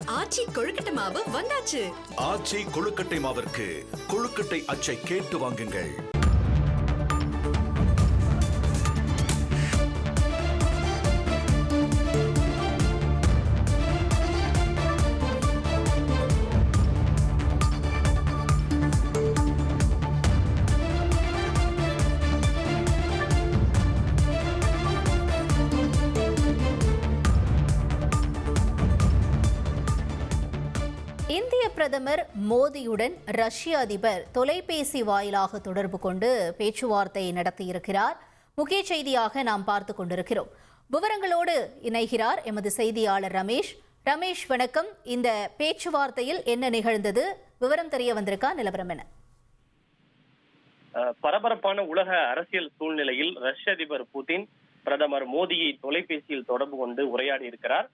ஆச்சி கொழுக்கட்டை மாவு வந்தாச்சு. ஆச்சி கொழுக்கட்டை மாவிற்கு கொழுக்கட்டை அச்சை கேட்டு வாங்குங்கள். இந்திய பிரதமர் மோடியுடன் ரஷ்ய அதிபர் தொலைபேசி வாயிலாக தொடர்பு கொண்டு பேச்சுவார்த்தை நடத்தியிருக்கிறார். முக்கிய செய்தியாக நாம் பார்த்து கொண்டிருக்கிறோம். விவரங்களோடு இணைகிறார் எமது செய்தியாளர் ரமேஷ். ரமேஷ், வணக்கம். இந்த பேச்சுவார்த்தையில் என்ன நிகழ்ந்தது? விவரம் தெரிய வந்திருக்கா? நிலவரம் என்ன? பரபரப்பான உலக அரசியல் சூழ்நிலையில் ரஷ்ய அதிபர் புதின் பிரதமர் மோடியை தொலைபேசியில் தொடர்பு கொண்டு உரையாடி இருக்கிறார்.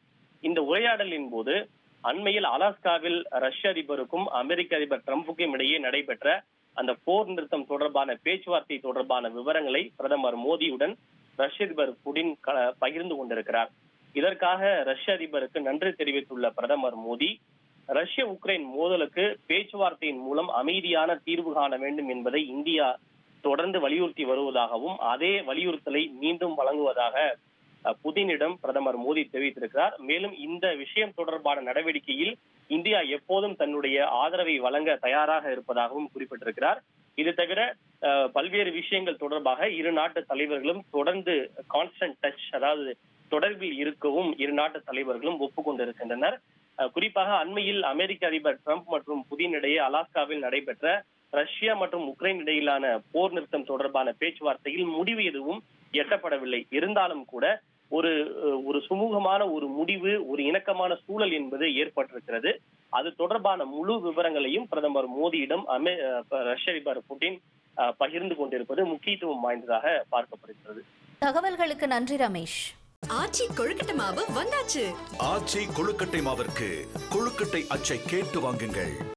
இந்த உரையாடலின் போது அண்மையில் அலாஸ்காவில் ரஷ்ய அதிபருக்கும் அமெரிக்க அதிபர் டிரம்புக்கும் இடையே நடைபெற்ற அந்த போர் நிறுத்தம் தொடர்பான பேச்சுவார்த்தை தொடர்பான விவரங்களை பிரதமர் மோடியுடன் ரஷ்ய அதிபர் புடின் பகிர்ந்து கொண்டிருக்கிறார். இதற்காக ரஷ்ய அதிபருக்கு நன்றி தெரிவித்துள்ள பிரதமர் மோடி, ரஷ்ய உக்ரைன் மோதலுக்கு பேச்சுவார்த்தையின் மூலம் அமைதியான தீர்வு காண வேண்டும் என்பதை இந்தியா தொடர்ந்து வலியுறுத்தி வருவதாகவும் அதே வலியுறுத்தலை மீண்டும் வழங்குவதாக புதினிடம் பிரதமர் மோடி தெரிவித்திருக்கிறார். மேலும் இந்த விஷயம் தொடர்பான நடவடிக்கையில் இந்தியா எப்போதும் தன்னுடைய ஆதரவை வழங்க தயாராக இருப்பதாகவும் குறிப்பிட்டிருக்கிறார். இது தவிர பல்வேறு விஷயங்கள் தொடர்பாக இரு நாட்டு தலைவர்களும் தொடர்ந்து கான்ஸ்டன்ட் டச், அதாவது தொடர்பில் இருக்கவும் இரு நாட்டு தலைவர்களும் ஒப்புக்கொண்டிருக்கின்றனர். குறிப்பாக அண்மையில் அமெரிக்க அதிபர் டிரம்ப் மற்றும் புதின் இடையே அலாஸ்காவில் நடைபெற்ற ரஷ்யா மற்றும் உக்ரைன் இடையிலான போர் நிறுத்தம் தொடர்பான பேச்சுவார்த்தையில் முடிவு எதுவும் எட்டப்படவில்லை. இருந்தாலும் கூட ஒரு சுமூகமான ஒரு முடிவு, ஒரு இணக்கமான சூழல் என்பது ஏற்பட்டிருக்கிறது. அது தொடர்பான முழு விவரங்களையும் பிரதமர் மோடியிடம் ரஷ்ய அதிபர் புடின் பகிர்ந்து கொண்டிருப்பது முக்கியத்துவம் வாய்ந்ததாக பார்க்கப்படுகிறது. தகவல்களுக்கு நன்றி ரமேஷ். ஆச்சி கொழுக்கட்டை மாவு வந்தாச்சு. ஆச்சி கொழுக்கட்டை மாவிற்கு கொழுக்கட்டை அச்சை கேட்டு வாங்குங்கள்.